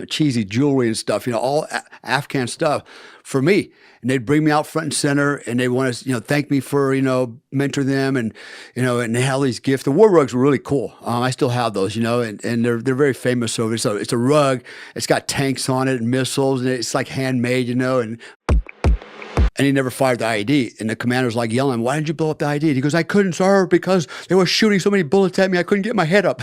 cheesy jewelry and stuff, all Afghan stuff for me. And they'd bring me out front and center, and they want to, thank me for, mentor them, and and they had all these gifts. The war rugs were really cool. I still have those, and they're very famous over. So it's a rug. It's got tanks on it and missiles, and it's like handmade, And he never fired the IED. And the commander's like yelling, "Why didn't you blow up the IED?" He goes, "I couldn't, sir, because they were shooting so many bullets at me. I couldn't get my head up."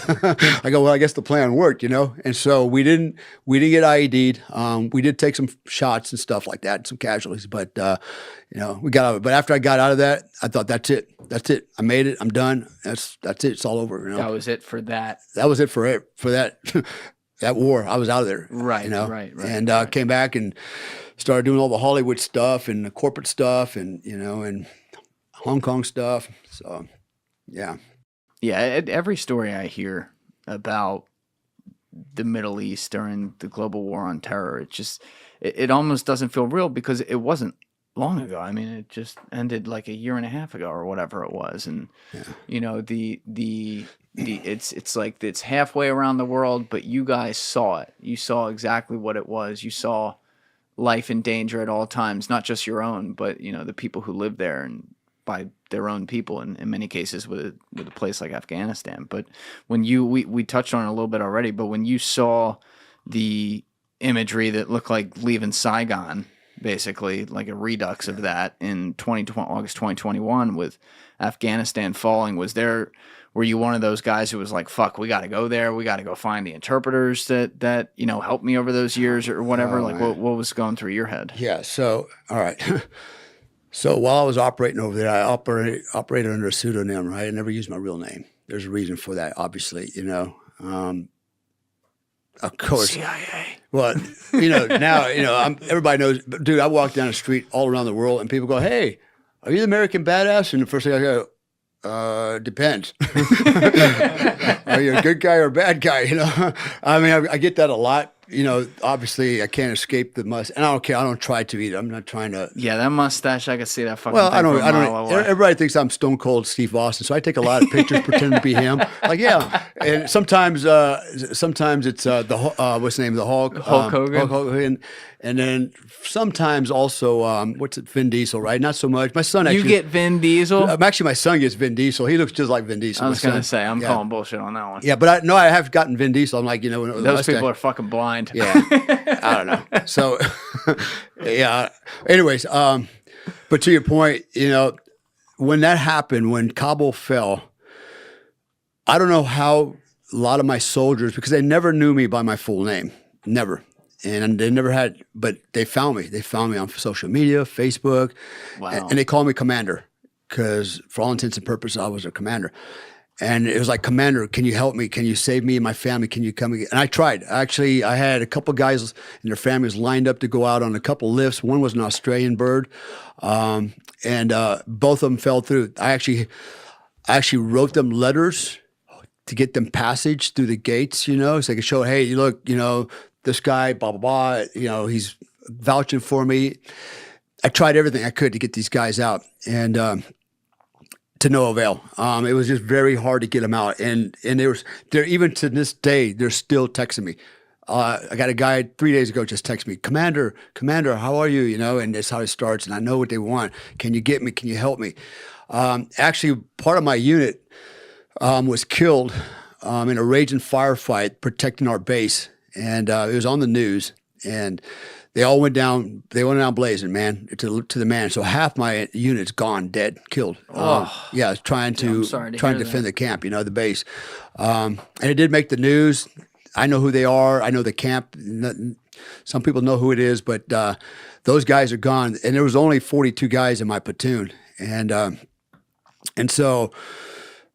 I go, "Well, I guess the plan worked, And so we didn't get IED'd. We did take some shots and stuff like that, some casualties, but we got out of it. But after I got out of that, I thought, that's it. I made it. I'm done. That's it. It's all over. That was it for that. That was it for that that war. I was out of there. Right. Right. And came back and started doing all the Hollywood stuff and the corporate stuff and, and Hong Kong stuff. So, yeah. Yeah, every story I hear about the Middle East during the global war on terror, it almost doesn't feel real because it wasn't long ago. I mean, it just ended like a year and a half ago or whatever it was. And, it's like it's halfway around the world, but you guys saw it. You saw exactly what it was. You saw life in danger at all times, not just your own, but the people who live there and by their own people, and in many cases with a place like Afghanistan. But when we touched on it a little bit already, but when you saw the imagery that looked like leaving Saigon, basically like a redux of that in August 2021 with Afghanistan falling, were you one of those guys who was like, fuck, we got to go there. We got to go find the interpreters that helped me over those years or whatever? What was going through your head? Yeah. So, all right. So while I was operating over there, I operated under a pseudonym, right? I never used my real name. There's a reason for that, obviously, of course. CIA. Well, now, everybody knows, but dude, I walk down the street all around the world and people go, "Hey, are you the American badass?" And the first thing I go, depends. Are you a good guy or a bad guy? I mean, I get that a lot. Obviously I can't escape the mustache, and I don't care. I don't try to either. I'm not trying to. Yeah, that mustache, I can see that fucking. Well, thing I don't. from a mile away. Everybody thinks I'm Stone Cold Steve Austin, so I take a lot of pictures pretending to be him. Like, yeah, and sometimes it's what's the name of the Hulk? Hulk Hogan. Hulk Hogan. And then sometimes also, Vin Diesel, right? Not so much. My son actually. You get Vin Diesel? Actually, my son gets Vin Diesel. He looks just like Vin Diesel. I was going to say, I'm calling bullshit on that one. Yeah, but I have gotten Vin Diesel. I'm like, those people are fucking blind. Yeah. I don't know. So, yeah. Anyways, but to your point, when that happened, when Kabul fell, I don't know how a lot of my soldiers, because they never knew me by my full name. Never. And they never had, but they found me. They found me on social media, Facebook, and they called me Commander because for all intents and purposes, I was a commander. And it was like, "Commander, can you help me? Can you save me and my family? Can you come?" And I tried. Actually, I had a couple guys and their families lined up to go out on a couple lifts. One was an Australian bird, and both of them fell through. I actually wrote them letters to get them passage through the gates, so they could show, "Hey, look, this guy, blah, blah, blah, he's vouching for me." I tried everything I could to get these guys out, and to no avail. It was just very hard to get them out. And they're even to this day, they're still texting me. I got a guy 3 days ago just text me, Commander, how are you? And that's how it starts. And I know what they want. Can you get me? Can you help me? Actually, part of my unit was killed in a raging firefight protecting our base. And it was on the news, and they all went down. They went down blazing, man, to the man. So half my unit's gone, dead, killed. Yeah, trying to defend the camp, the base. And it did make the news. I know who they are. I know the camp. Some people know who it is, but those guys are gone. And there was only 42 guys in my platoon, and so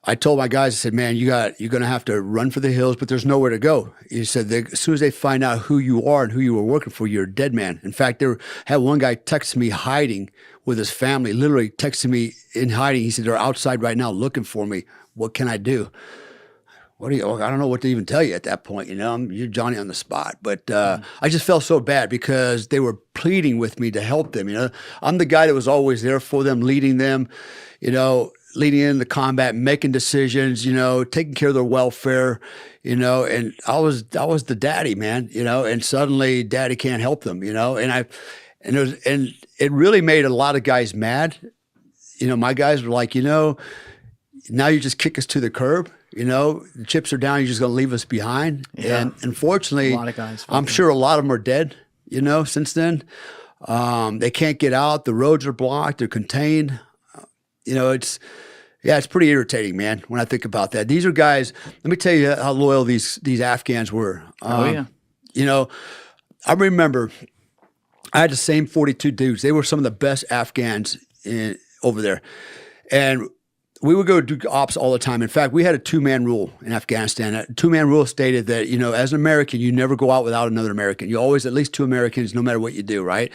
I told my guys, I said, "Man, you're going to have to run for the hills, but there's nowhere to go." He said, "As soon as they find out who you are and who you were working for, you're a dead man." In fact, had one guy text me hiding with his family, literally texting me in hiding. He said, "They're outside right now looking for me. What can I do?" I don't know what to even tell you at that point. You're Johnny on the spot. But I just felt so bad because they were pleading with me to help them. I'm the guy that was always there for them, leading them, leading into combat, making decisions, taking care of their welfare, and I was the daddy, man, and suddenly daddy can't help them, and it really made a lot of guys mad. My guys were like, now you just kick us to the curb. The chips are down. You're just going to leave us behind. Yeah. And unfortunately, A lot of guys I'm sure a lot of them are dead, since then. They can't get out. The roads are blocked. They're contained. It's pretty irritating, man, when I think about that. These are guys, let me tell you how loyal these Afghans were. Yeah. I remember I had the same 42 dudes. They were some of the best Afghans over there. And we would go do ops all the time. In fact, we had a 2-man rule in Afghanistan. A 2-man rule stated that, as an American, you never go out without another American. You always at least 2 Americans, no matter what you do, right?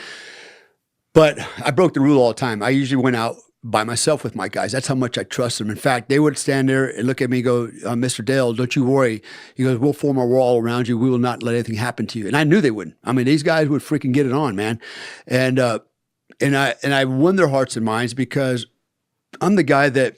But I broke the rule all the time. I usually went out by myself with my guys. That's how much I trust them. In fact, they would stand there and look at me and go, Mr. Dale, don't you worry. He goes, we'll form a wall around you. We will not let anything happen to you. And I knew they wouldn't. I mean, these guys would freaking get it on, man. And I won their hearts and minds because I'm the guy that,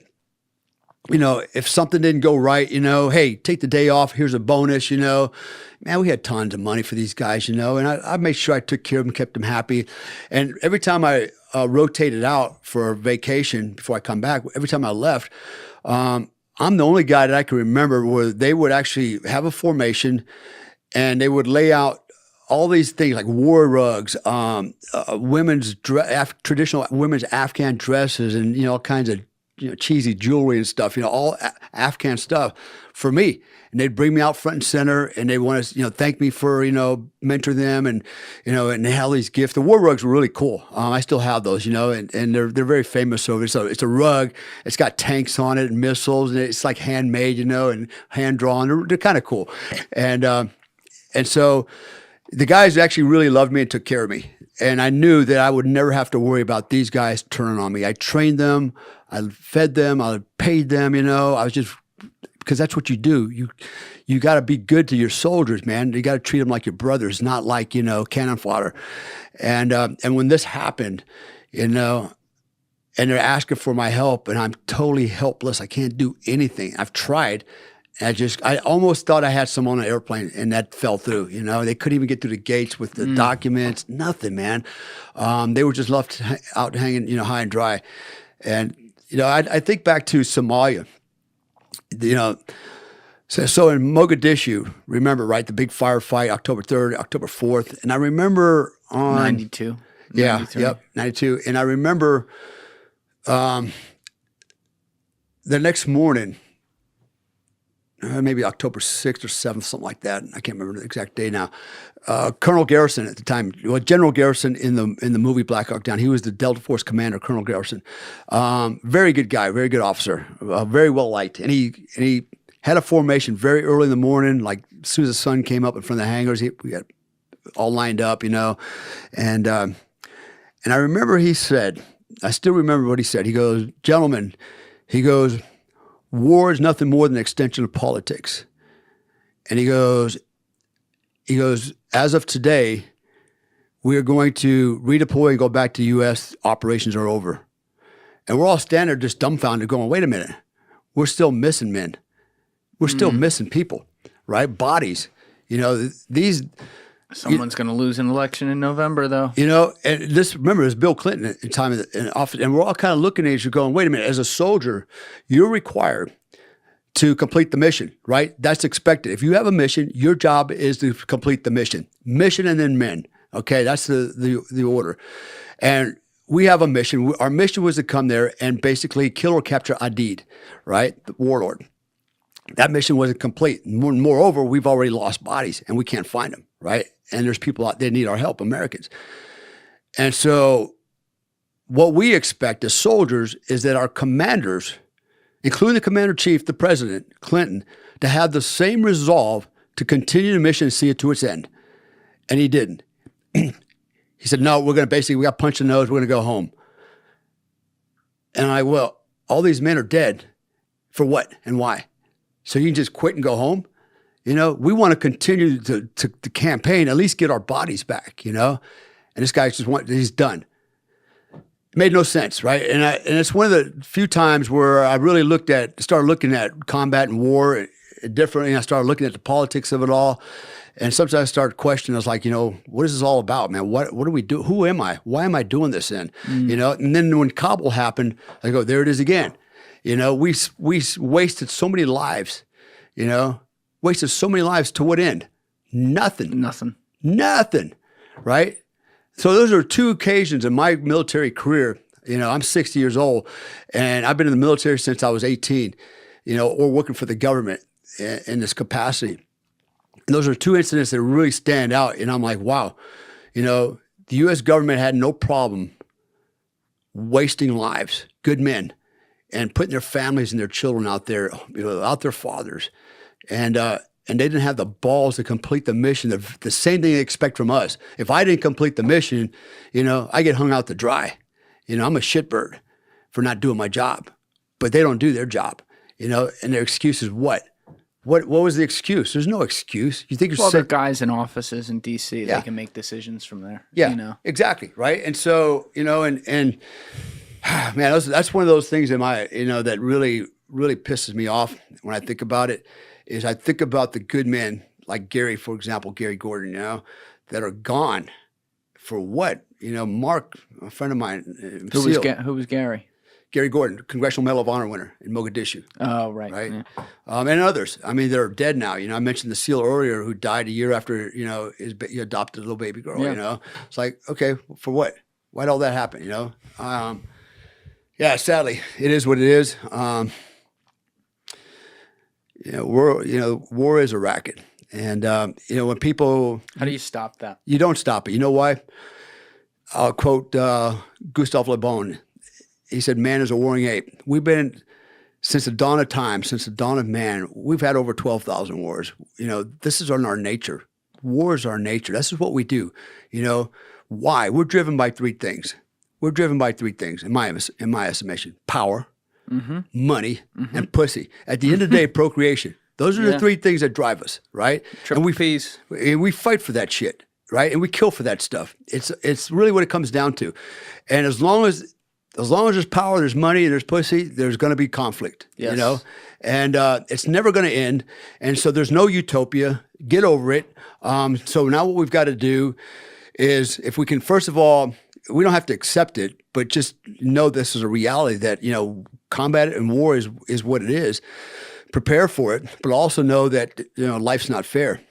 if something didn't go right, hey, take the day off. Here's a bonus, Man, we had tons of money for these guys, and I made sure I took care of them, kept them happy. And every time I rotated out for a vacation before I come back, every time I left, I'm the only guy that I can remember where they would actually have a formation and they would lay out all these things like war rugs, traditional women's Afghan dresses, and all kinds of cheesy jewelry and stuff, all Afghan stuff for me. And they'd bring me out front and center, and they want to, thank me for, mentor them, and and they had all these gifts. The war rugs were really cool. I still have those, and they're very famous over. So it's a rug. It's got tanks on it and missiles, and it's like handmade, and hand drawn. They're kind of cool, and so the guys actually really loved me and took care of me. And I knew that I would never have to worry about these guys turning on me. I trained them, I fed them, I paid them, I was just, because that's what you do. You got to be good to your soldiers, man. You got to treat them like your brothers, not like, cannon fodder. And when this happened, and they're asking for my help, and I'm totally helpless. I can't do anything. I've tried. I almost thought I had some on an airplane, and that fell through. They couldn't even get through the gates with the documents, nothing, man. They were just left out hanging, high and dry. And, I think back to Somalia, so in Mogadishu, remember, right, the big firefight, October 3rd, October 4th. And I remember on 92. Yeah, 93. yep, 92. And I remember the next morning, maybe October 6th or 7th, something like that. I can't remember the exact day now. Colonel Garrison at the time, General Garrison in the movie Black Hawk Down, he was the Delta Force commander, Colonel Garrison. Very good guy, very good officer, very well liked. And he had a formation very early in the morning, like as soon as the sun came up in front of the hangars, we got all lined up, and I remember he said, I still remember what he said. He goes, gentlemen, war is nothing more than an extension of politics. And he goes, as of today, we are going to redeploy and go back to the U.S. Operations are over. And we're all standing there just dumbfounded going, wait a minute, we're still missing men. We're still missing people, right? Bodies. Someone's going to lose an election in November, though. And remember, it was Bill Clinton at the time in office, and we're all kind of looking at each other going, wait a minute, as a soldier, you're required to complete the mission, right? That's expected. If you have a mission, your job is to complete the mission. Mission and then men, okay? That's the order. And we have a mission. Our mission was to come there and basically kill or capture Adid, right? The warlord. That mission wasn't complete. Moreover, we've already lost bodies, and we can't find them, right? And there's people out there that need our help, Americans. And so what we expect as soldiers is that our commanders, including the commander-in-chief, the president, Clinton, to have the same resolve to continue the mission and see it to its end. And he didn't. He said, no, we got punched in the nose, we're going to go home. And well, all these men are dead. For what and why? So you can just quit and go home? We want to continue to campaign, at least get our bodies back, And this guy he's done. It made no sense, right? And it's one of the few times where I really started looking at combat and war differently. I started looking at the politics of it all. And sometimes I started questioning. I was like, what is this all about, man? What do we do? Who am I? Why am I doing this in? And then when Kabul happened, I go, there it is again. We wasted so many lives, wasted so many lives to what end? Nothing, right? So those are two occasions in my military career. I'm 60 years old, and I've been in the military since I was 18, or working for the government in this capacity. And those are two incidents that really stand out. And I'm like, wow, the U.S. government had no problem wasting lives, good men, and putting their families and their children out there, without their fathers. And they didn't have the balls to complete the mission, the same thing they expect from us. If I didn't complete the mission, I get hung out to dry. I'm a shitbird for not doing my job. But they don't do their job, and their excuse is what? What was the excuse? There's no excuse. You think you're the guys in offices in D.C., they can make decisions from there. Yeah, exactly, right? And so, man, that's one of those things that really, really pisses me off when I think about it, is I think about the good men like Gary, for example, Gary Gordon, that are gone for what? Mark, a friend of mine. Who was Gary? Gary Gordon, Congressional Medal of Honor winner in Mogadishu. Oh, right. Yeah. And others. I mean, they're dead now. I mentioned the SEAL earlier who died a year after, he adopted a little baby girl, It's like, okay, for what? Why'd all that happen, sadly, it is what it is. War is a racket. And, when people... How do you stop that? You don't stop it. You know why? I'll quote Gustave Le Bon. He said, man is a warring ape. We've been, since the dawn of time, since the dawn of man, we've had over 12,000 wars. This is our nature. War is our nature. This is what we do. Why? We're driven by three things. In my estimation. Power, money, and pussy. At the end of the day, procreation. Those are the three things that drive us, right? And we fight for that shit, right? And we kill for that stuff. It's really what it comes down to. And as long as there's power, there's money, and there's pussy, there's going to be conflict, And it's never going to end. And so there's no utopia. Get over it. So now what we've got to do is, if we can, first of all, we don't have to accept it, but just know this is a reality that, combat and war is what it is. Prepare for it, but also know that, life's not fair.